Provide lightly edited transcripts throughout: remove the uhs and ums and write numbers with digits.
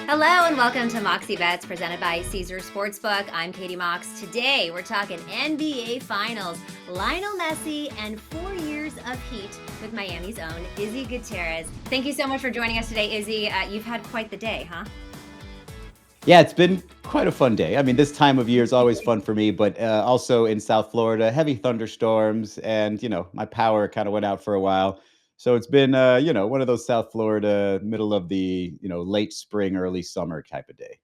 Hello and welcome to Moxie Bets presented by Caesar Sportsbook. I'm Katie Mox. Today we're talking NBA Finals, Lionel Messi, and 4 years of heat with Miami's own Izzy Gutierrez. Thank you so much for joining us today, Izzy. You've had quite the day, huh? Yeah, it's been quite a fun day. I mean, this time of year is always fun for me, but also in South Florida, heavy thunderstorms, and my power kind of went out for a while. So it's been one of those South Florida, middle of the late spring, early summer type of day.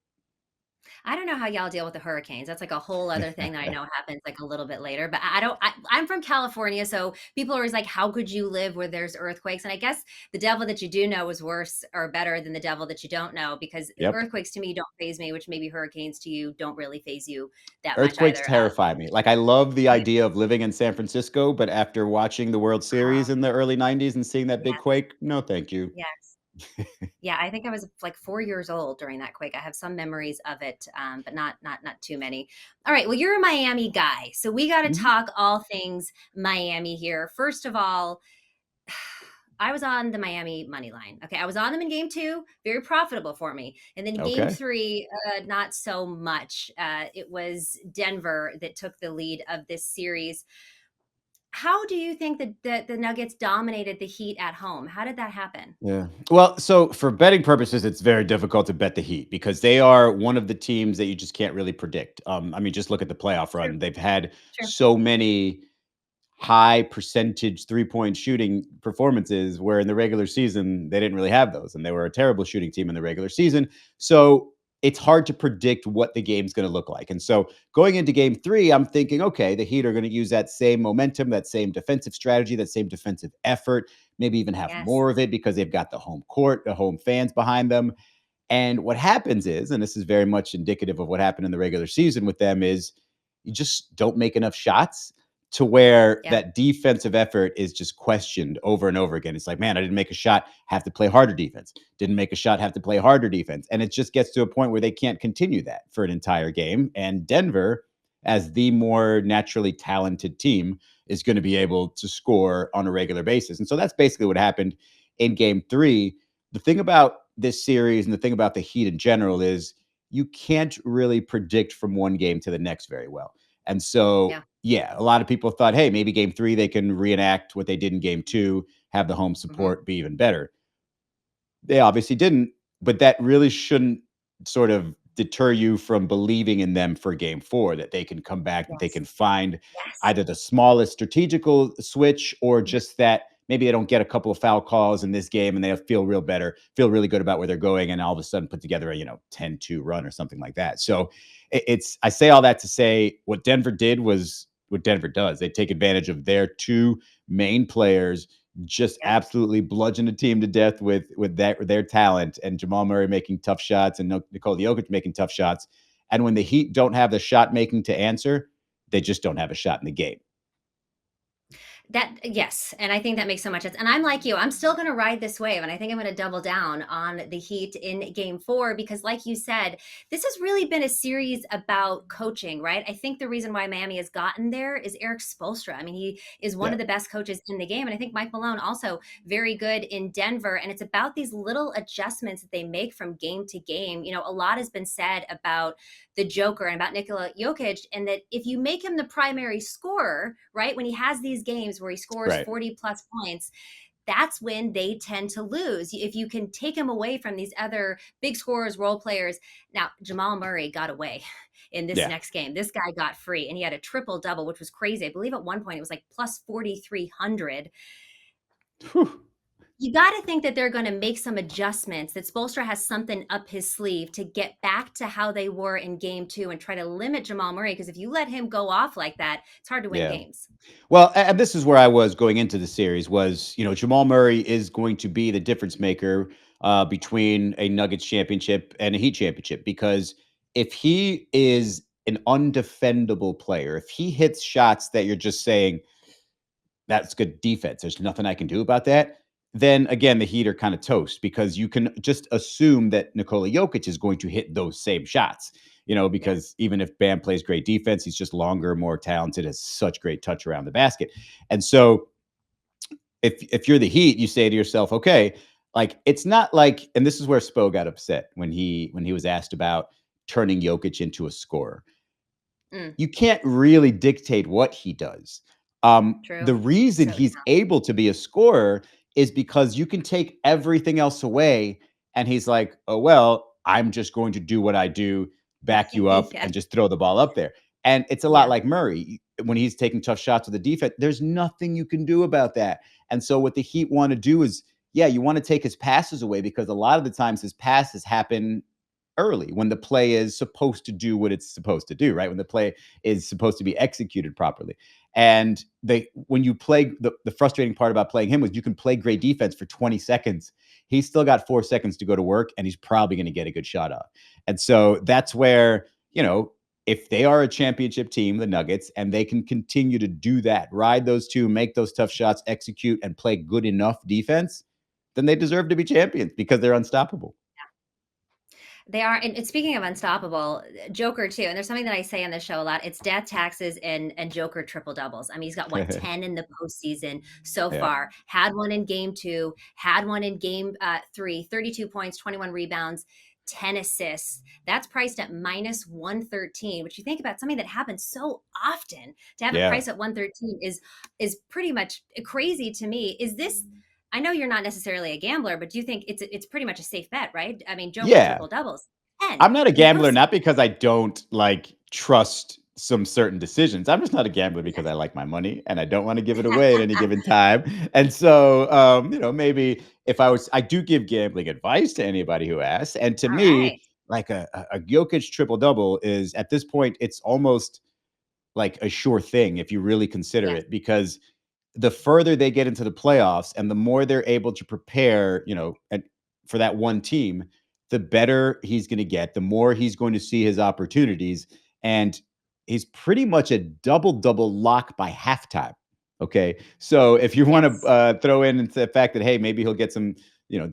I don't know how y'all deal with the hurricanes. That's like a whole other thing that I know happens like a little bit later. But I don't. I'm from California, so people are always like, "How could you live where there's earthquakes?" And I guess the devil that you do know is worse or better than the devil that you don't know, because Yep. earthquakes to me don't phase me, which maybe hurricanes to you don't really phase you that much Earthquakes either. terrify me. Like I love the idea of living in San Francisco, but after watching the World Oh, Series in the early 90s and seeing that big yes, quake, no thank you. yes. Yeah, I think I was like 4 years old during that quake. I have some memories of it, but not too many. All right, well, you're a Miami guy, so we got to Mhm. talk all things Miami here. First of all, I was on the Miami money line. Okay, I was on them in game two, very profitable for me, and then game Okay. three, not so much. It was Denver that took the lead of this series. How do you think that the Nuggets dominated the Heat at home? How did that happen? Yeah. Well, so for betting purposes, it's very difficult to bet the Heat because they are one of the teams that you just can't really predict. I mean, just look at the playoff True, run. They've had true. so many high percentage 3-point shooting performances where in the regular season they didn't really have those and they were a terrible shooting team in the regular season. So it's hard to predict what the game's going to look like. And so going into game 3, I'm thinking, okay, the Heat are going to use that same momentum, that same defensive strategy, that same defensive effort, maybe even have Yes. more of it because they've got the home court, the home fans behind them. And what happens is, and this is very much indicative of what happened in the regular season with them, is you just don't make enough shots to where Yep. that defensive effort is just questioned over and over again. It's like, man, I didn't make a shot, have to play harder defense. Didn't make a shot, have to play harder defense. And it just gets to a point where they can't continue that for an entire game. And Denver, as the more naturally talented team, is going to be able to score on a regular basis. And so that's basically what happened in game 3. The thing about this series and the thing about the Heat in general is you can't really predict from one game to the next very well. And so, Yeah. yeah, a lot of people thought, hey, maybe game 3 they can reenact what they did in game 2, have the home Mhm. support be even better. They obviously didn't, but that really shouldn't sort of deter you from believing in them for game 4 that they can come back, that they Yes. can find Yes. either the smallest strategical switch or Mhm. just that maybe they don't get a couple of foul calls in this game and they feel real better, feel really good about where they're going and all of a sudden put together a, 10-2 run or something like that. So it's I say all that to say what Denver did was what Denver does. They take advantage of their two main players, just Yep. absolutely bludgeon a team to death with their talent, and Jamal Murray making tough shots and Nikola Jokic making tough shots. And when the Heat don't have the shot making to answer, they just don't have a shot in the game. That yes, and I think that makes so much sense. And I'm like you, I'm still going to ride this wave, and I think I'm going to double down on the Heat in Game 4 because, like you said, this has really been a series about coaching, right? I think the reason why Miami has gotten there is Eric Spoelstra. I mean, he is one Yeah, of the best coaches in the game, and I think Mike Malone also very good in Denver. And it's about these little adjustments that they make from game to game. A lot has been said about the Joker and about Nikola Jokic, and that if you make him the primary scorer, right, when he has these games where he scores right. 40 plus points, that's when they tend to lose. If you can take him away from these other big scorers, role players. Now, Jamal Murray got away in this Yeah. next game. This guy got free and he had a triple double, which was crazy. I believe at one point it was like plus 4,300. Whew. You got to think that they're going to make some adjustments, that Spoelstra has something up his sleeve to get back to how they were in game two and try to limit Jamal Murray. Because if you let him go off like that, it's hard to win Yeah. games. Well, and this is where I was going into the series was, Jamal Murray is going to be the difference maker between a Nuggets championship and a Heat championship because if he is an undefendable player, if he hits shots that you're just saying that's good defense, there's nothing I can do about that, then again the Heat are kind of toast because you can just assume that Nikola Jokic is going to hit those same shots. Yeah. Because even if Bam plays great defense, he's just longer, more talented, has such great touch around the basket. And so if you're the Heat, you say to yourself, okay, Like, it's not like, and this is where Spo got upset when he was asked about turning Jokic into a scorer. Mm, You can't really dictate what he does. The true. reason So he's able to be a scorer is because you can take everything else away, and he's like, "Oh, well, I'm just going to do what I do, back you up, yes, and just throw the ball up there." And it's a lot yeah, like Murray when he's taking tough shots with the defense. There's nothing you can do about that. And so what the Heat want to do is, yeah, you want to take his passes away because a lot of the times his passes happen early when the play is supposed to do what it's supposed to do, right? When the play is supposed to be executed properly. And they when you play the frustrating part about playing him was you can play great defense for 20 seconds. He's still got 4 seconds to go to work and he's probably going to get a good shot off. And so that's where, if they are a championship team, the Nuggets, and they can continue to do that, ride those two, make those tough shots, execute, and play good enough defense, then they deserve to be champions because they're unstoppable. they are. And speaking of unstoppable, Joker too. And there's something that I say on this show a lot. It's death, taxes, and Joker triple doubles. I mean, he's got what 10 in the postseason so Yeah. far. Had one in game two. Had one in game three. 32 points, 21 rebounds. 10 assists. That's priced at minus 113, which you think about something that happens so often to have it Yeah. priced at 113 is pretty much crazy to me. Is this I know you're not necessarily a gambler, but do you think it's pretty much a safe bet, right? I mean, Joker Yeah. triple doubles, 10 I'm not a in the gambler, postseason. not because I don't like trust some certain decisions. I'm just not a gambler because Yes. I like my money and I don't want to give it away at any given time. And so, maybe if I do give gambling advice to anybody who asks. And to All me, right. like a Jokic triple double is at this point, it's almost like a sure thing if you really consider Yes. it, because the further they get into the playoffs and the more they're able to prepare, for that one team, the better he's going to get, the more he's going to see his opportunities. And he's pretty much a double double lock by halftime. Okay. So if you want to Yes. throw in into the fact that, hey, maybe he'll get some,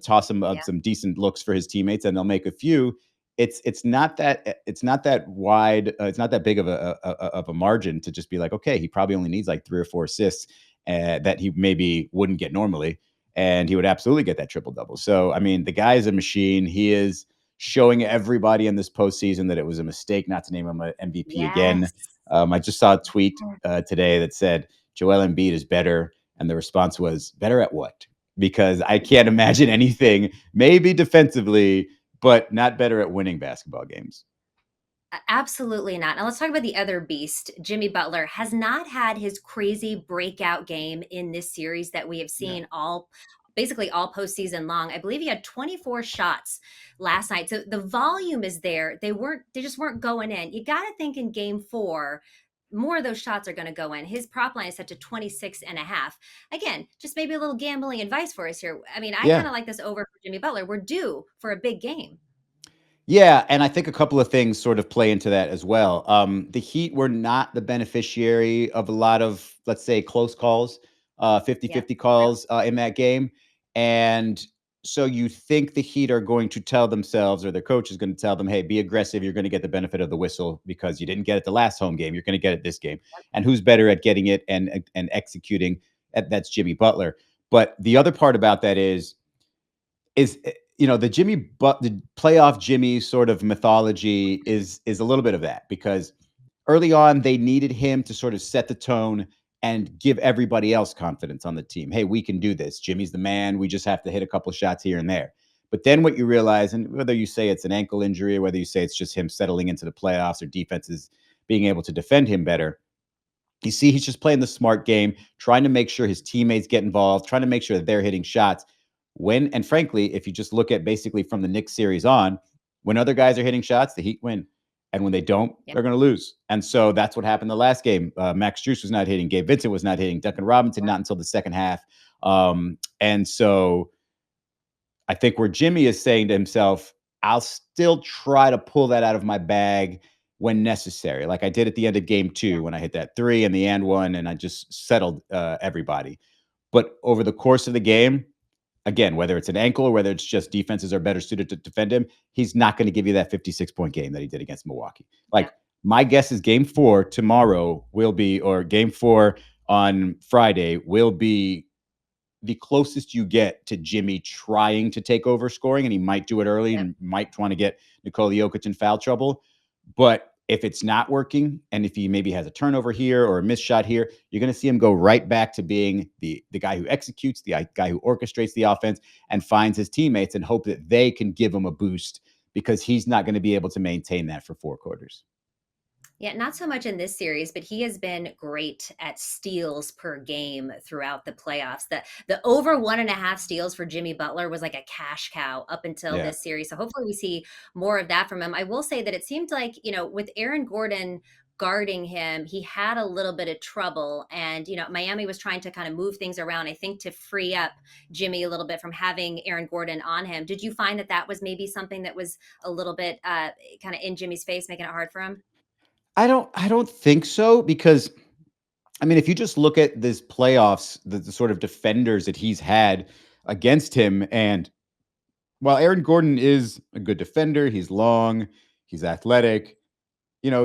toss Yeah. some decent looks for his teammates and they'll make a few. It's not that wide. It's not that big of a margin to just be like, okay, he probably only needs like 3 or 4 assists that he maybe wouldn't get normally, and he would absolutely get that triple double. So, I mean, the guy is a machine. He is showing everybody in this postseason that it was a mistake not to name him an MVP again. Yes. I just saw a tweet today that said Joel Embiid is better, and the response was better at what? Because I can't imagine anything, maybe defensively, but not better at winning basketball games. Absolutely not. Now let's talk about the other beast. Jimmy Butler has not had his crazy breakout game in this series that we have No. seen all basically all postseason long. I believe he had 24 shots last night. So the volume is there. They just weren't going in. You got to think in game 4 more of those shots are going to go in. His prop line is set to 26 and a half. Again, just maybe a little gambling advice for us here. I mean, I kind Yeah. of like this over for Jimmy Butler. We're due for a big game. Yeah, and I think a couple of things sort of play into that as well. The Heat were not the beneficiary of a lot of, let's say, close calls, 50 Yep. 50 True. calls in that game. And so you think the Heat are going to tell themselves, or their coach is going to tell them, hey, be aggressive. You're going to get the benefit of the whistle because you didn't get it the last home game. You're going to get it this game. And who's better at getting it and executing? That's Jimmy Butler. But the other part about that is the playoff Jimmy sort of mythology is a little bit of that, because early on they needed him to sort of set the tone and give everybody else confidence on the team. Hey, we can do this. Jimmy's the man. We just have to hit a couple shots here and there. But then what you realize, and whether you say it's an ankle injury or whether you say it's just him settling into the playoffs or defenses being able to defend him better, you see, he's just playing the smart game, trying to make sure his teammates get involved, trying to make sure that they're hitting shots. And frankly, if you just look at basically from the Knicks series on, when other guys are hitting shots, the Heat win. And when they don't, Yep. they're going to lose. And so that's what happened the last game. Max Strus was not hitting. Gabe Vincent was not hitting. Duncan Robinson not until the second half. And so I think where Jimmy is saying to himself, I'll still try to pull that out of my bag when necessary, like I did at the end of game two when I hit that three and the and one, and I just settled everybody. But over the course of the game, again, whether it's an ankle or whether it's just defenses are better suited to defend him, he's not going to give you that 56-point game that he did against Milwaukee. Like, Yep. my guess is game 4 tomorrow will be, or game 4 on Friday will be the closest you get to Jimmy trying to take over scoring, and he might do it early Yep. and might want to get Nikola Jokic in foul trouble. But if it's not working, and if he maybe has a turnover here or a missed shot here, you're going to see him go right back to being the guy who executes, the guy who orchestrates the offense and finds his teammates and hope that they can give him a boost because he's not going to be able to maintain that for 4 quarters. Yeah, not so much in this series, but he has been great at steals per game throughout the playoffs. The over 1.5 steals for Jimmy Butler was like a cash cow up until Yeah. this series. So hopefully we see more of that from him. I will say that it seemed like, with Aaron Gordon guarding him, he had a little bit of trouble. And, Miami was trying to kind of move things around, I think, to free up Jimmy a little bit from having Aaron Gordon on him. Did you find that that was maybe something that was a little bit kind of in Jimmy's face, making it hard for him? I don't think so because I mean, if you just look at this playoffs, the sort of defenders that he's had against him, and while Aaron Gordon is a good defender, he's long, he's athletic.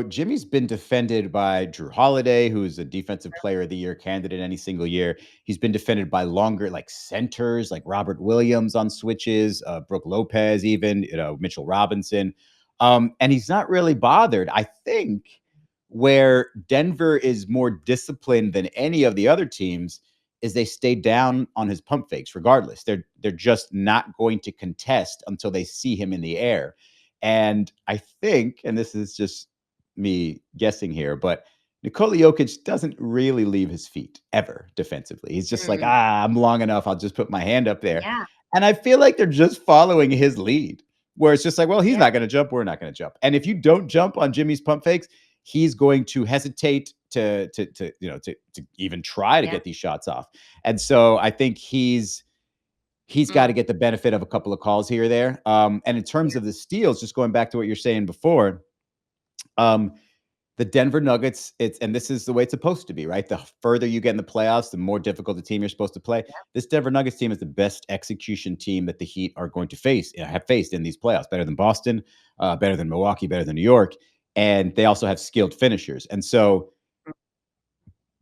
Jimmy's been defended by Drew Holiday, who's a defensive player of the year candidate any single year. He's been defended by longer like centers, like Robert Williams on switches, Brooke Lopez, even Mitchell Robinson, and he's not really bothered. I think where Denver is more disciplined than any of the other teams is they stay down on his pump fakes regardless. They're just not going to contest until they see him in the air. And I think, and this is just me guessing here, but Nikola Jokic doesn't really leave his feet ever defensively. He's just like, Mm, I'm long enough. I'll just put my hand up there. yeah. And I feel like they're just following his lead, where it's just like, well, he's Yeah, not going to jump. We're not going to jump. And if you don't jump on Jimmy's pump fakes, he's going to hesitate to even try to yeah, get these shots off. And so I think he's got to mm, get the benefit of a couple of calls here or there. And in terms yeah, of the steals, just going back to what you're saying before, um, the Denver Nuggets, and this is the way it's supposed to be, right? The further you get in the playoffs, the more difficult the team you're supposed to play. This Denver Nuggets team is the best execution team that the Heat are going to have faced in these playoffs. Better than Boston, better than Milwaukee, better than New York, and they also have skilled finishers. And so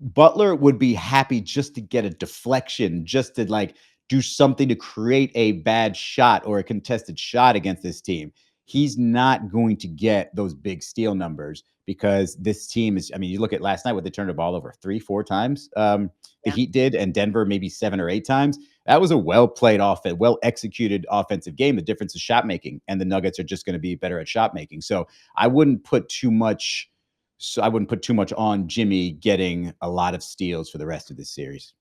Butler would be happy just to get a deflection, just to like do something to create a bad shot or a contested shot against this team. He's not going to get those big steal numbers because this team is, I mean, you look at last night, what they turned the ball over 3, 4 times. The yeah. Heat did, and Denver maybe 7 or 8 times. That was a well played offense, well executed offensive game. The difference is shot making, and the Nuggets are just going to be better at shot making. So I wouldn't put too much on Jimmy getting a lot of steals for the rest of this series.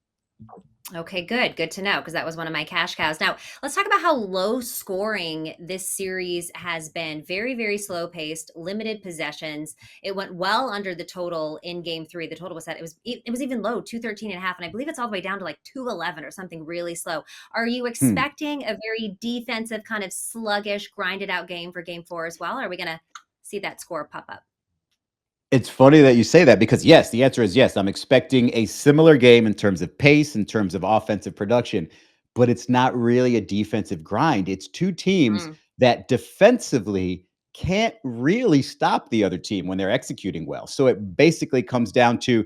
Okay, good. Good to know because that was one of my cash cows. Now, let's talk about how low scoring this series has been. Very, very slow paced, limited possessions. It went well under the total in game 3. The total was set. It was even low, 213.5, and I believe it's all the way down to like 211 or something really slow. Are you Hmm. expecting a very defensive kind of sluggish, grinded out game for game 4 as well? Or are we gonna see that score pop up? It's funny that you say that because yes, the answer is yes. I'm expecting a similar game in terms of pace, in terms of offensive production, but it's not really a defensive grind. It's two teams Mm, that defensively can't really stop the other team when they're executing well. So it basically comes down to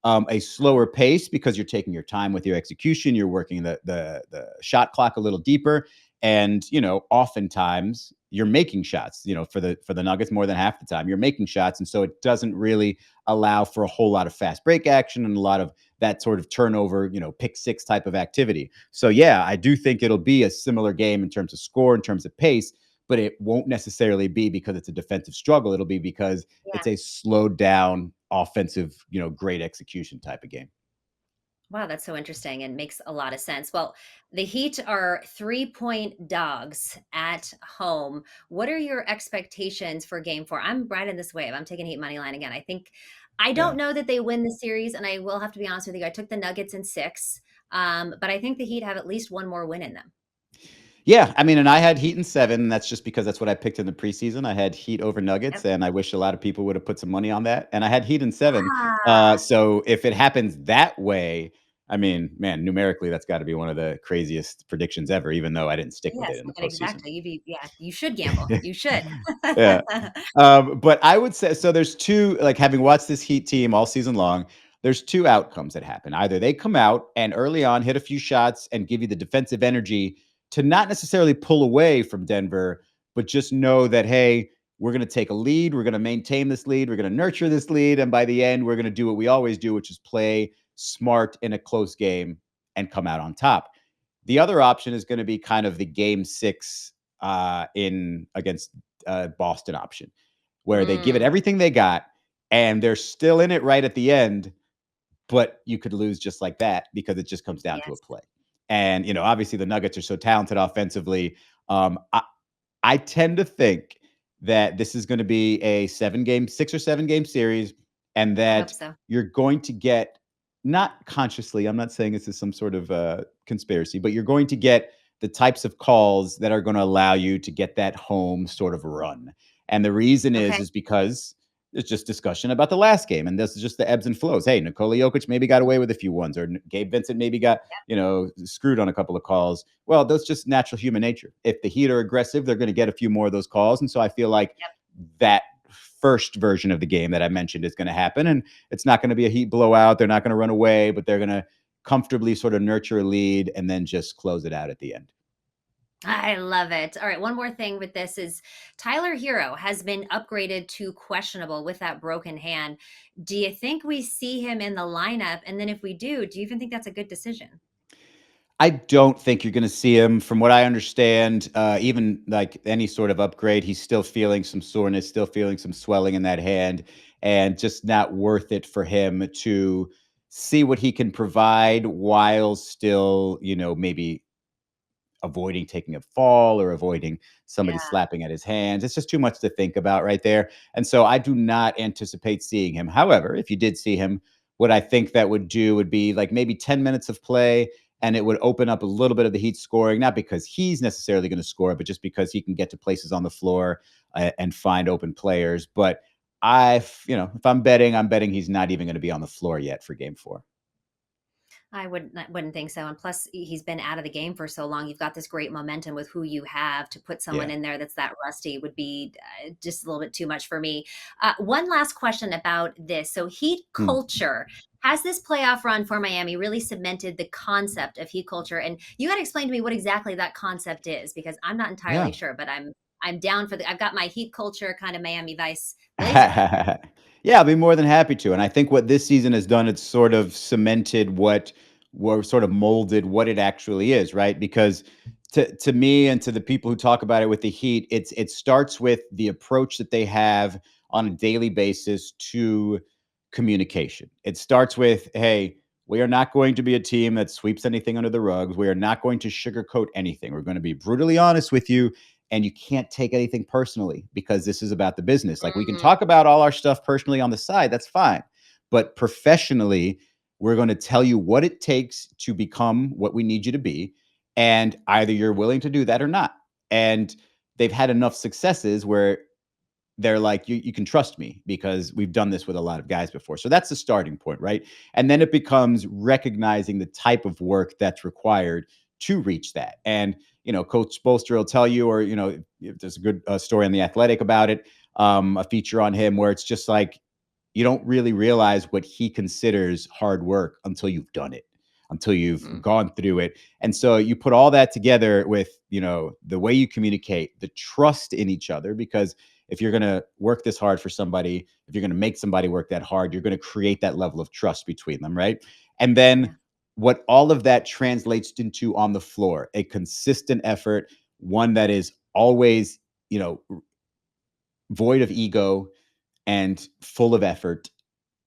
a slower pace because you're taking your time with your execution. You're working the shot clock a little deeper, and oftentimes you're making shots. For the Nuggets, more than half the time you're making shots, and so it doesn't really allow for a whole lot of fast break action and a lot of that sort of turnover, pick six type of activity. So yeah, I do think it'll be a similar game in terms of score, in terms of pace, but it won't necessarily be because it's a defensive struggle. It'll be because yeah. it's a slowed down offensive, great execution type of game. Wow, that's so interesting and makes a lot of sense. Well, the Heat are 3-point dogs at home. What are your expectations for game 4? I'm riding this wave. I'm taking Heat money line again. I Yeah. don't know that they win the series, and I will have to be honest with you. I took the Nuggets in 6, but I think the Heat have at least one more win in them. Yeah, I mean, and I had Heat in 7, and that's just because that's what I picked in the preseason. I had Heat over Yep. Nuggets, and I wish a lot of people would have put some money on that. And I had Heat in 7. Ah, So if it happens that way, I mean, man, numerically, that's got to be one of the craziest predictions ever. Even though I didn't stick with it yes, in the postseason. exactly. Yeah, you should gamble. You should. Yeah. But I would say so. There's two, like having watched this Heat team all season long. there's two outcomes that happen. Either they come out and early on hit a few shots and give you the defensive energy to not necessarily pull away from Denver, but just know that, hey, we're going to take a lead. We're going to maintain this lead. We're going to nurture this lead. And by the end, we're going to do what we always do, which is play smart in a close game and come out on top. The other option is going to be kind of the game six in against Boston option, where they give it Mm, everything they got and they're still in it right at the end, but you could lose just like that because it just comes down to a yes. play. And, obviously the Nuggets are so talented offensively. I tend to think that this is going to be a 6 or 7 game series, and I hope that so. you're going to get, not consciously, I'm not saying this is some sort of conspiracy, but you're going to get the types of calls that are going to allow you to get that home sort of run. And the reason Okay. is because it's just discussion about the last game, and this is just the ebbs and flows. Hey, Nikola Jokic maybe got away with a few ones, or Gabe Vincent maybe got screwed on a couple of calls. Well, that's just natural human nature. If the Heat are aggressive, they're going to get a few more of those calls, and so I feel like Yep. that first version of the game that I mentioned is going to happen, and it's not going to be a Heat blowout. They're not going to run away, but they're going to comfortably sort of nurture a lead and then just close it out at the end. I love it. All right, one more thing with this is Tyler Herro has been upgraded to questionable with that broken hand. Do you think we see him in the lineup? And then if we do you even think that's a good decision? I don't think you're going to see him. From what I understand, even like any sort of upgrade, he's still feeling some soreness, still feeling some swelling in that hand, and just not worth it for him to see what he can provide while still, maybe avoiding taking a fall or avoiding somebody Yeah. slapping at his hands. It's just too much to think about right there. And so I do not anticipate seeing him. However, if you did see him, what I think that would do would be like maybe 10 minutes of play, and it would open up a little bit of the Heat scoring, not because he's necessarily going to score, but just because he can get to places on the floor and find open players. But if I'm betting he's not even going to be on the floor yet for game 4. I wouldn't think so. And plus, he's been out of the game for so long. You've got this great momentum with who you have. To put someone Yeah. in there that's that rusty would be just a little bit too much for me. One last question about this. So, Heat Hmm. culture. Has this playoff run for Miami really cemented the concept of Heat culture? And you got to explain to me what exactly that concept is, because I'm not entirely Yeah. sure, but I'm down for the. I've got my Heat culture kind of Miami Vice blazer hat. Yeah, I'll be more than happy to. And I think what this season has done, it's sort of cemented sort of molded what it actually is, right? Because to me and to the people who talk about it with the Heat, it starts with the approach that they have on a daily basis to communication. It starts with, hey, we are not going to be a team that sweeps anything under the rugs. We are not going to sugarcoat anything. We're going to be brutally honest with you, and you can't take anything personally because this is about the business. Like, we can Mm, talk about all our stuff personally on the side, that's fine. But professionally, we're going to tell you what it takes to become what we need you to be. And either you're willing to do that or not. And they've had enough successes where they're like, you can trust me because we've done this with a lot of guys before. So that's the starting point, right? And then it becomes recognizing the type of work that's required to reach that. And, Coach Bolster will tell you, or, if there's a good story on The Athletic about it, a feature on him where it's just like, you don't really realize what he considers hard work until you've done it, until you've mm, gone through it. And so you put all that together with, the way you communicate, the trust in each other, because if you're going to work this hard for somebody, if you're going to make somebody work that hard, you're going to create that level of trust between them, right? And then yeah. what all of that translates into on the floor, a consistent effort, one that is always, void of ego and full of effort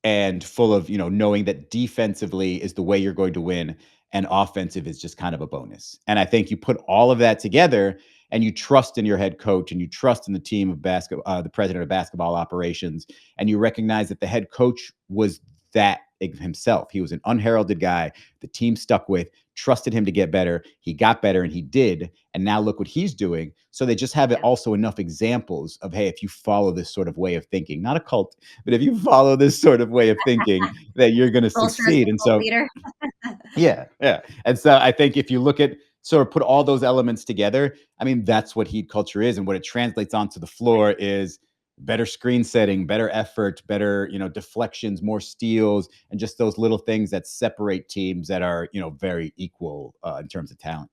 and full of, knowing that defensively is the way you're going to win and offensive is just kind of a bonus. And I think you put all of that together and you trust in your head coach and you trust in the team of basketball, the president of basketball operations, and you recognize that the head coach was that himself. He was an unheralded guy the team stuck with, trusted him to get better. He got better and he did. And now look what he's doing. So they just have Yeah. also enough examples of, hey, if you follow this sort of way of thinking, not a cult, but if you follow this sort of way of thinking, that you're going to Bolster as succeed. the And cult so, leader. yeah, yeah. And so I think if you look at sort of put all those elements together, I mean, that's what Heat culture is. And what it translates onto the floor is better screen setting, better effort, better, deflections, more steals, and just those little things that separate teams that are, very equal in terms of talent.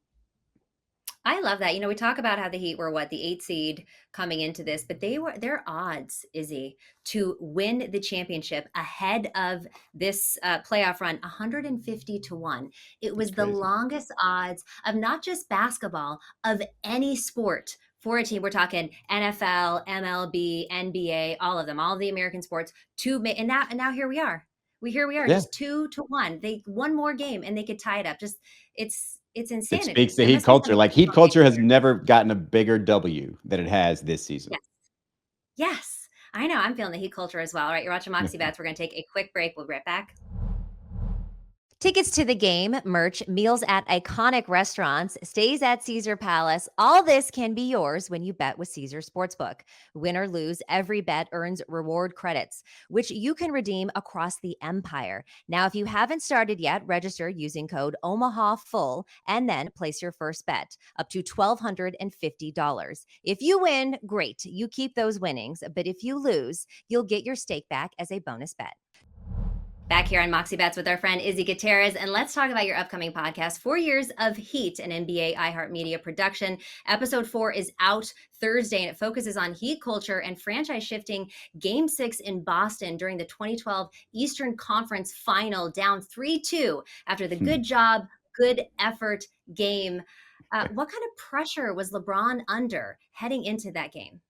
I love that. We talk about how the Heat were what, the 8 seed coming into this, but their odds, Izzy, to win the championship ahead of this playoff run, 150 to 1. It That's was the crazy. longest odds of not just basketball, of any sport for a team. We're talking NFL, MLB, NBA, all of them, all of the American sports and now here we are. We are Yeah. just 2 to 1. They one more game and they could tie it up. Just it's It speaks insanity. to There Heat must be culture. something Like, going Heat on behind culture the has curtain. never gotten a bigger W than it has this season. Yes. Yes. I know. I'm feeling the Heat culture as well. All right, you're watching Moxie Bets. We're going to take a quick break. We'll be right back. Tickets to the game, merch, meals at iconic restaurants, stays at Caesar Palace. All this can be yours when you bet with Caesar Sportsbook. Win or lose, every bet earns reward credits, which you can redeem across the empire. Now, if you haven't started yet, register using code OMAHAFULL and then place your first bet up to $1,250. If you win, great. You keep those winnings. But if you lose, you'll get your stake back as a bonus bet. Back here on Moxie Bets with our friend Izzy Gutierrez, and let's talk about your upcoming podcast, 4 Years of Heat, an NBA iHeartMedia production. Episode 4 is out Thursday, and it focuses on Heat culture and franchise shifting Game 6 in Boston during the 2012 Eastern Conference Final, down 3-2 after the good job, good effort game. What kind of pressure was LeBron under heading into that game?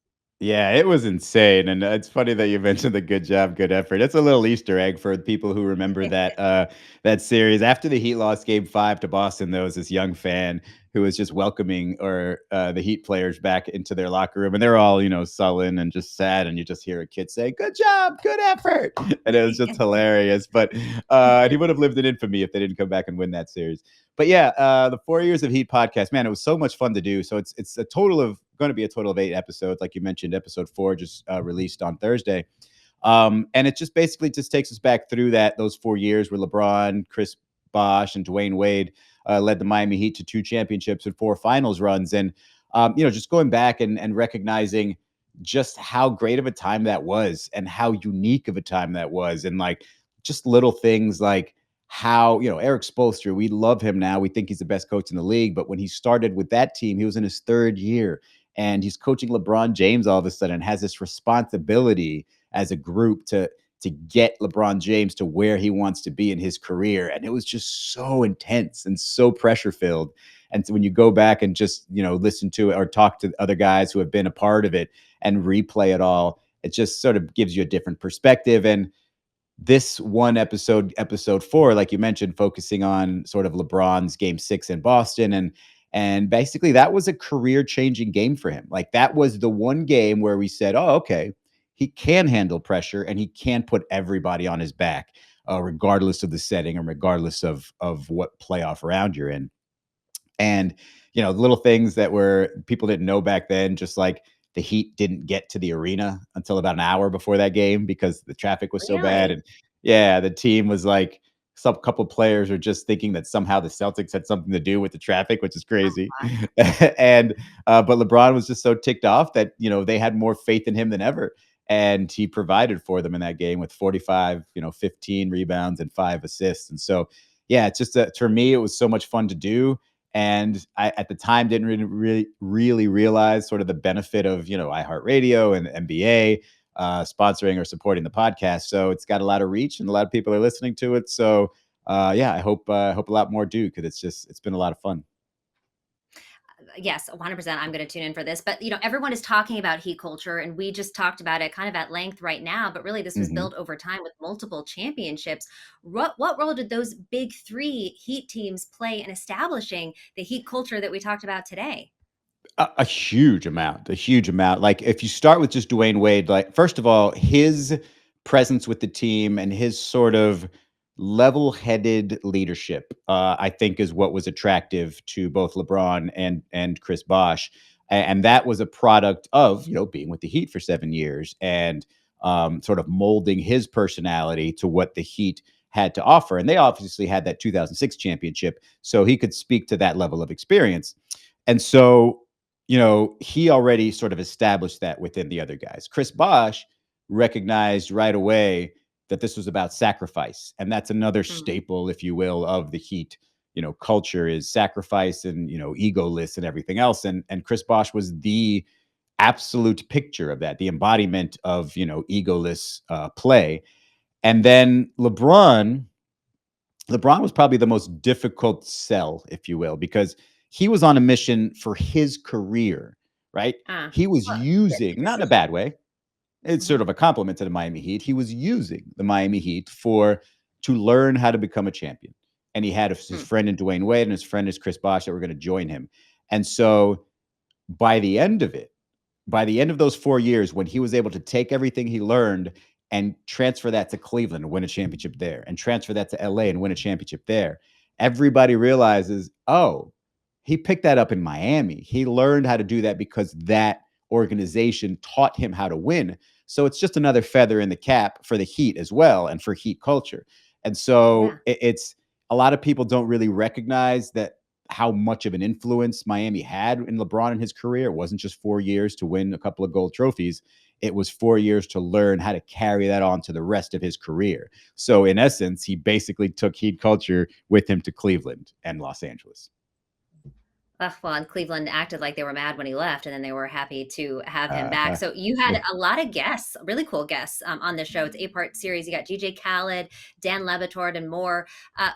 Yeah, it was insane, and it's funny that you mentioned the good job, good effort. It's a little Easter egg for people who remember that series. After the Heat lost Game 5 to Boston, there was this young fan who was just welcoming the Heat players back into their locker room, and they're all, sullen and just sad, and you just hear a kid say, "Good job, good effort," and it was just hilarious. But and he would have lived in infamy if they didn't come back and win that series. But yeah, the 4 Years of Heat podcast, man, it was so much fun to do. So it's a total of going to be a total of 8 episodes, like you mentioned. Episode 4 just released on Thursday, and it just basically just takes us back through those 4 years where LeBron, Chris Bosh, and Dwayne Wade led the Miami Heat to 2 championships and 4 finals runs, and just going back and recognizing just how great of a time that was and how unique of a time that was, and like just little things like how Eric Spoelstra, we love him now. We think he's the best coach in the league. But when he started with that team, he was in his 3rd year, and he's coaching LeBron James all of a sudden, has this responsibility as a group to get LeBron James to where he wants to be in his career. And it was just so intense and so pressure filled. And so when you go back and just, listen to it or talk to other guys who have been a part of it and replay it all, it just sort of gives you a different perspective. And this one episode 4, like you mentioned, focusing on sort of LeBron's Game 6 in Boston, and basically that was a career changing game for him. Like, that was the one game where we said, oh, okay, he can handle pressure and he can put everybody on his back, regardless of the setting and regardless of what playoff round you're in. And, little things that were people didn't know back then, just like the Heat didn't get to the arena until about an hour before that game because the traffic was so bad. Really? And yeah, the team was like, some couple players are just thinking that somehow the Celtics had something to do with the traffic, which is Oh, crazy. gosh. And but LeBron was just so ticked off that they had more faith in him than ever, and he provided for them in that game with 45, 15 rebounds and 5 assists. And so yeah, it's just for me, it was so much fun to do, and I, at the time, didn't really realize sort of the benefit of iHeartRadio and the NBA sponsoring or supporting the podcast. So it's got a lot of reach, and a lot of people are listening to it. So yeah, I hope a lot more do, because it's been a lot of fun. Yes, 100%. I'm going to tune in for this. But, everyone is talking about Heat culture, and we just talked about it kind of at length right now. But really, this was Mhm. built over time with multiple championships. What role did those big three Heat teams play in establishing the Heat culture that we talked about today? A huge amount, a huge amount. Like, if you start with just Dwayne Wade, like, first of all, his presence with the team and his sort of level-headed leadership, I think, is what was attractive to both LeBron and Chris Bosh, and that was a product of being with the Heat for 7 years, and sort of molding his personality to what the Heat had to offer. And they obviously had that 2006 championship, so he could speak to that level of experience. And so he already sort of established that within the other guys. Chris Bosh recognized right away that this was about sacrifice. And that's another Mhm. staple, if you will, of the Heat, culture is sacrifice and, egoless and everything else. And Chris Bosh was the absolute picture of that, the embodiment of, egoless play. And then LeBron was probably the most difficult sell, if you will, because he was on a mission for his career, right? He was Well, good using, because not in a he bad way, it's Mhm. sort of a compliment to the Miami Heat. He was using the Miami Heat to learn how to become a champion. And he had his Hmm. friend in Dwayne Wade and his friend is Chris Bosh that were going to join him. And so by the end of it, by the end of those 4 years, when he was able to take everything he learned and transfer that to Cleveland and win a championship there, and transfer that to LA and win a championship there, everybody realizes, oh, he picked that up in Miami. He learned how to do that because that organization taught him how to win. So it's just another feather in the cap for the Heat as well and for Heat culture. And so Yeah. it's a lot of people don't really recognize that how much of an influence Miami had in LeBron in his career. It wasn't just 4 years to win a couple of gold trophies. It was 4 years to learn how to carry that on to the rest of his career. So, in essence, he basically took Heat culture with him to Cleveland and Los Angeles. Ugh, well, and Cleveland acted like they were mad when he left, and then they were happy to have him back. Uh, So you had a lot of guests, really cool guests, on this show. It's 8-part series. You got DJ Khaled, Dan Levitard, and more.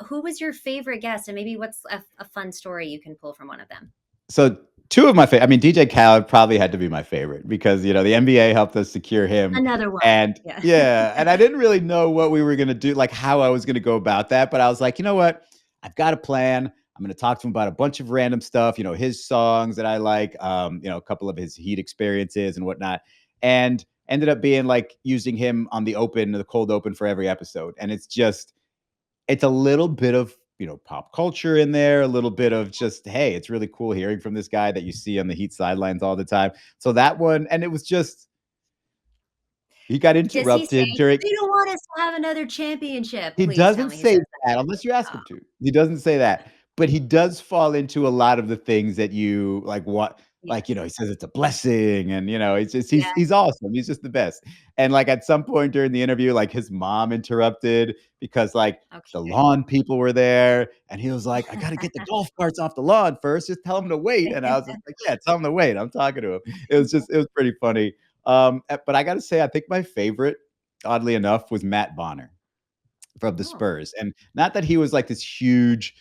Who was your favorite guest, and maybe what's a fun story you can pull from one of them? so, two of my favorite, I mean, DJ Khaled probably had to be my favorite because, the NBA helped us secure him. Another one. And Yeah. yeah, and I didn't really know what we were going to do, like how I was going to go about that. But I was like, you know what? I've got a plan. I'm going to talk to him about a bunch of random stuff, his songs that I like, a couple of his Heat experiences and whatnot. And ended up being like using him on the cold open for every episode. And it's a little bit of pop culture in there, a little bit of just, hey, it's really cool hearing from this guy that you see on the Heat sidelines all the time. So that one, and it was just he got Does he say, interrupted during. "You don't want us to have another championship"? He Please tell doesn't me he say says that unless you ask that. him to. He doesn't say that, but he does fall into a lot of the things that you like. What, like, Yes. he says it's a blessing, and it's just Yeah. he's awesome. He's just the best. And like at some point during the interview, like his mom interrupted because like the Okay. lawn people were there, and he was like, "I got to get the golf carts off the lawn first. Just tell him to wait." And I was just like, "Yeah, tell him to wait. I'm talking to him." It was pretty funny. But I got to say, I think my favorite, oddly enough, was Matt Bonner from the Oh, Spurs. And not that he was like this huge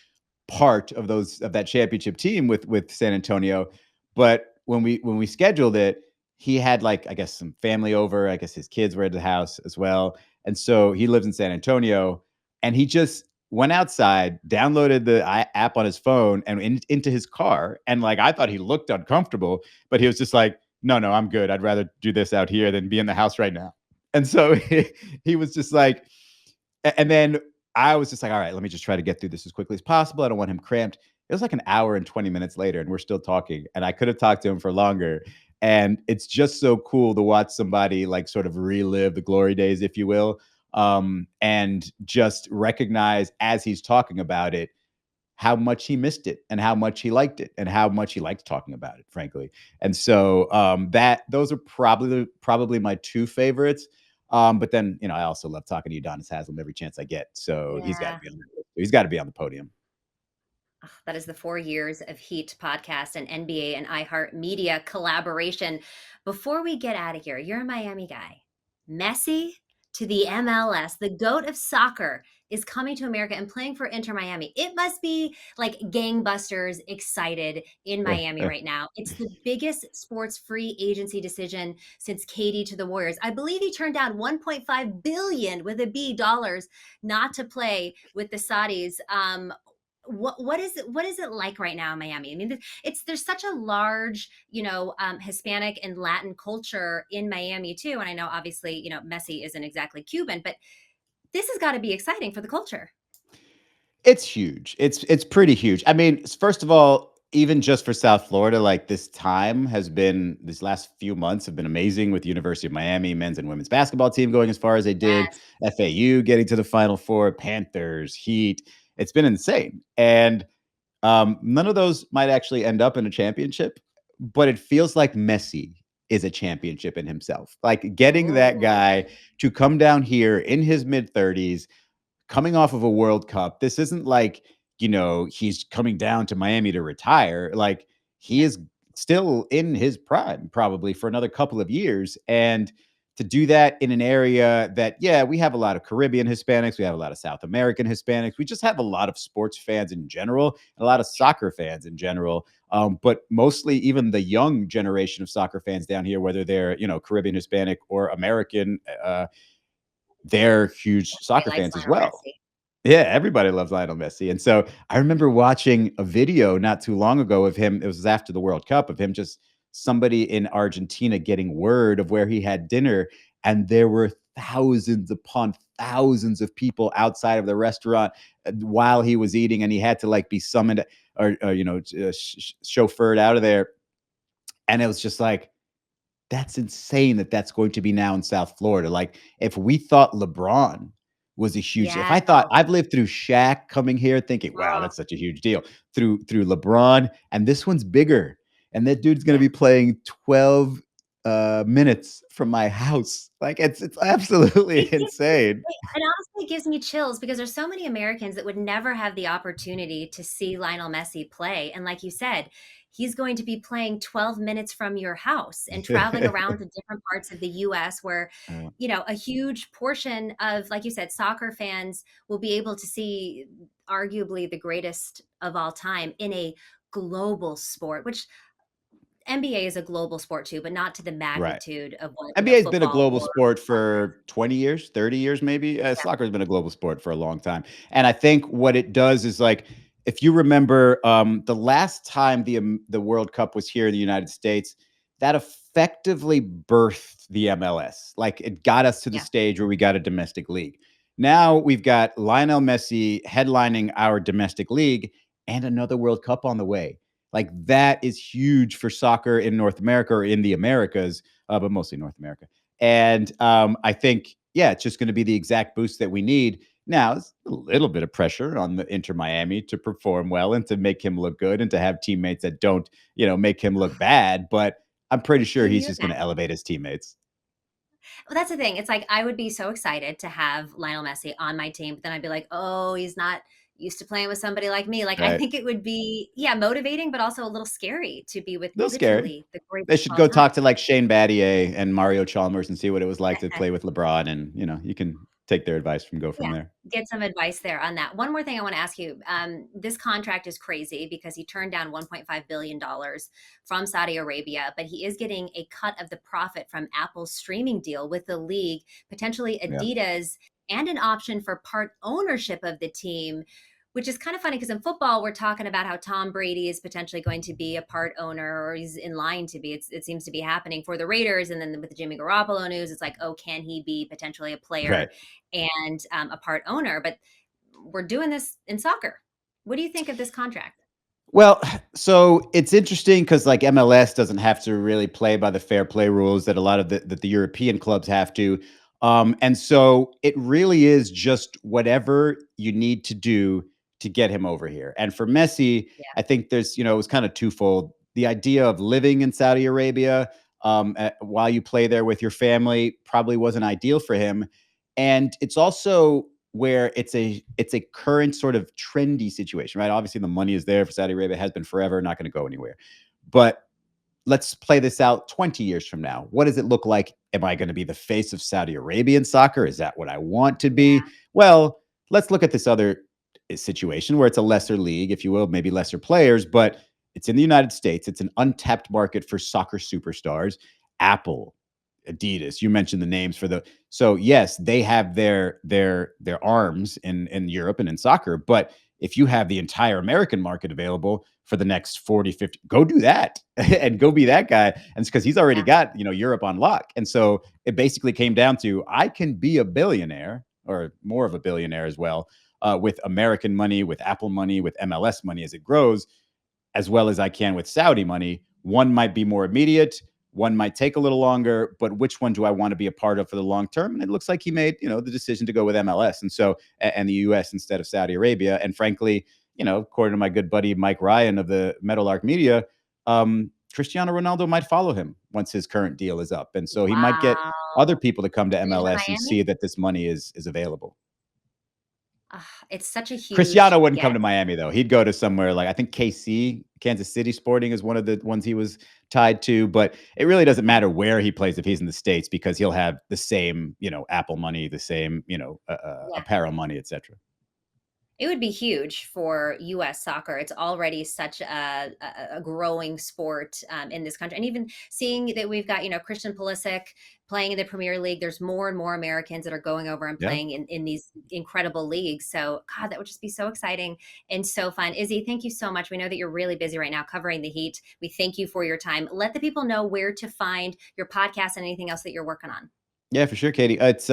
part of that championship team with San Antonio, but when we scheduled it, he had like I guess some family over. I guess his kids were at the house as well, and so he lives in San Antonio, and he just went outside, downloaded the app on his phone, and into his car. And like I thought he looked uncomfortable, but he was just like, "No, no, I'm good. I'd rather do this out here than be in the house right now." And so he was just like, and then I was just like, all right, let me just try to get through this as quickly as possible. I don't want him cramped. It was like an hour and 20 minutes later, and we're still talking. And I could have talked to him for longer. And it's just so cool to watch somebody like sort of relive the glory days, if you will, and just recognize as he's talking about it how much he missed it and how much he liked it and how much he liked talking about it, frankly. And so that those are probably my two favorites. But then I also love talking to Udonis Haslam every chance I get. So he's got to yeah. be on he's got to be on the podium. Ugh, that is the 4 years of Heat podcast and NBA and iHeartMedia collaboration. Before we get out of here, you're a Miami guy. Messi to the MLS, the GOAT of soccer, is coming to America and playing for Inter Miami. It must be like gangbusters excited in Miami right now. It's the biggest sports free agency decision since Katie to the Warriors. I believe he turned down 1.5 billion with a B dollars not to play with the Saudis. What is it like right now in Miami? I mean, it's there's such a large, Hispanic and Latin culture in Miami too. And I know obviously, Messi isn't exactly Cuban, but this has got to be exciting for the culture. It's huge. It's pretty huge. I mean, first of all, even just for South Florida, like these last few months have been amazing with University of Miami men's and women's basketball team going as far as they did, Yes. FAU getting to the Final Four, Panthers, Heat. It's been insane, and none of those might actually end up in a championship, but it feels like Messi is a championship in himself. Like getting that Oh, guy to come down here in his mid 30s, coming off of a World Cup. This isn't like, he's coming down to Miami to retire. Like he yeah. is still in his prime probably for another couple of years. And to do that in an area that, yeah, we have a lot of Caribbean Hispanics, we have a lot of South American Hispanics, we just have a lot of sports fans in general, and a lot of soccer fans in general. But mostly even the young generation of soccer fans down here, whether they're, Caribbean Hispanic or American, they're huge Everybody soccer likes fans as Lionel well. Messi. Yeah, everybody loves Lionel Messi. And so I remember watching a video not too long ago of him. It was after the World Cup of him, just somebody in Argentina getting word of where he had dinner. And there were thousands upon thousands of people outside of the restaurant while he was eating. And he had to like be summoned or chauffeured out of there. And it was just like, that's insane that that's going to be now in South Florida. Like, if we thought LeBron was a huge, if Yeah. I thought, I've lived through Shaq coming here thinking, wow, Oh, that's such a huge deal, through LeBron, and this one's bigger. And that dude's gonna yeah. be playing 12 minutes from my house. Like it's absolutely It gives me insane. it honestly gives me chills because there's so many Americans that would never have the opportunity to see Lionel Messi play, and like you said, he's going to be playing 12 minutes from your house and traveling around to different parts of the US where, Uh, a huge portion of, like you said, soccer fans will be able to see arguably the greatest of all time in a global sport, which NBA is a global sport too, but not to the right. magnitude of what, NBA has been a football global or sport soccer for is. 20 years, 30 years, maybe. Yeah, Soccer has been a global sport for a long time. And I think what it does is like, if you remember the last time the World Cup was here in the United States, that effectively birthed the MLS. Like it got us to the yeah, stage where we got a domestic league. Now we've got Lionel Messi headlining our domestic league and another World Cup on the way. Like that is huge for soccer in North America or in the Americas, but mostly North America. And I think, yeah, it's just going to be the exact boost that we need. Now, it's a little bit of pressure on the Inter Miami to perform well and to make him look good and to have teammates that don't, make him look bad. But I'm pretty sure can he's you just going to imagine? elevate his teammates. Well, that's the thing. It's like I would be so excited to have Lionel Messi on my team, but then I'd be like, "Oh, he's not used to playing with somebody like me." Like, I Right. think it would be, yeah, motivating, but also a little scary to be with A little scary. literally the greatest They of should all go time. talk to like Shane Battier and Mario Chalmers and see what it was like to play with LeBron. And, you can take their advice from go from Yeah, there. get some advice there on that. One more thing I want to ask you. This contract is crazy because he turned down $1.5 billion from Saudi Arabia, but he is getting a cut of the profit from Apple's streaming deal with the league, potentially Yeah. Adidas, and an option for part ownership of the team, which is kind of funny because in football, we're talking about how Tom Brady is potentially going to be a part owner or he's in line to be. It seems to be happening for the Raiders. And then with the Jimmy Garoppolo news, it's like, oh, can he be potentially a player Right. and a part owner? But we're doing this in soccer. What do you think of this contract? Well, so it's interesting because like MLS doesn't have to really play by the fair play rules that a lot of the European clubs have to. And so it really is just whatever you need to do to get him over here. And for Messi, Yeah, I think there's, it was kind of twofold. The idea of living in Saudi Arabia while you play there with your family probably wasn't ideal for him. And it's also where it's a current sort of trendy situation, right? Obviously, the money is there for Saudi Arabia, has been forever, not going to go anywhere. But let's play this out 20 years from now. What does it look like? Am I going to be the face of Saudi Arabian soccer? Is that what I want to yeah, be? Well, let's look at this other situation where it's a lesser league, if you will, maybe lesser players, but it's in the United States. It's an untapped market for soccer superstars. Apple, Adidas, you mentioned the names for the so yes, they have their arms in Europe and in soccer, but if you have the entire American market available for the next 40, 50, go do that and go be that guy. And it's because he's already yeah, got, Europe on lock. And so it basically came down to I can be a billionaire or more of a billionaire as well with American money, with Apple money, with MLS money as it grows as well as I can with Saudi money. One might be more immediate, one might take a little longer, but which one do I want to be a part of for the long term? And it looks like he made, the decision to go with MLS and so and the US instead of Saudi Arabia. And frankly, according to my good buddy Mike Ryan of the Meadowlark Media, Cristiano Ronaldo might follow him once his current deal is up. And so he might get Wow. other people to come to Bring him to MLS and Miami? see that this money is available. It's such a huge Cristiano wouldn't come get. to Miami though. He'd go to somewhere like I think KC, Kansas City Sporting is one of the ones he was tied to, but it really doesn't matter where he plays if he's in the States because he'll have the same, Apple money, the same, Yeah. apparel money, etc. It would be huge for US soccer. It's already such a growing sport in this country. And even seeing that we've got, Christian Pulisic playing in the Premier League, there's more and more Americans that are going over and Yeah. playing in these incredible leagues. So, God, that would just be so exciting and so fun. Izzy, thank you so much. We know that you're really busy right now covering the Heat. We thank you for your time. Let the people know where to find your podcast and anything else that you're working on. Yeah, for sure, Katie. It's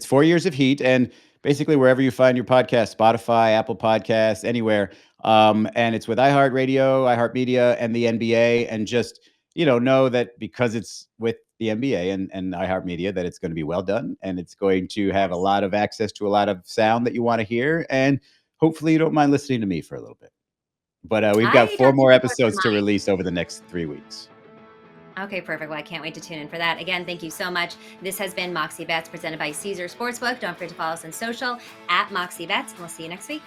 4 years of Heat, and basically wherever you find your podcast, Spotify, Apple Podcasts, anywhere. And it's with iHeartRadio, iHeartMedia, and the NBA. And just know that because it's with the NBA and iHeartMedia, that it's going to be well done, and it's going to have a Yes. lot of access to a lot of sound that you want to hear, and hopefully you don't mind listening to me for a little bit. But we've got I four don't think more people are going episodes to to mind. release over the next 3 weeks. Okay, perfect. Well, I can't wait to tune in for that. Again, thank you so much. This has been Moxie Bets presented by Caesar Sportsbook. Don't forget to follow us on social at Moxie Bets, and we'll see you next week.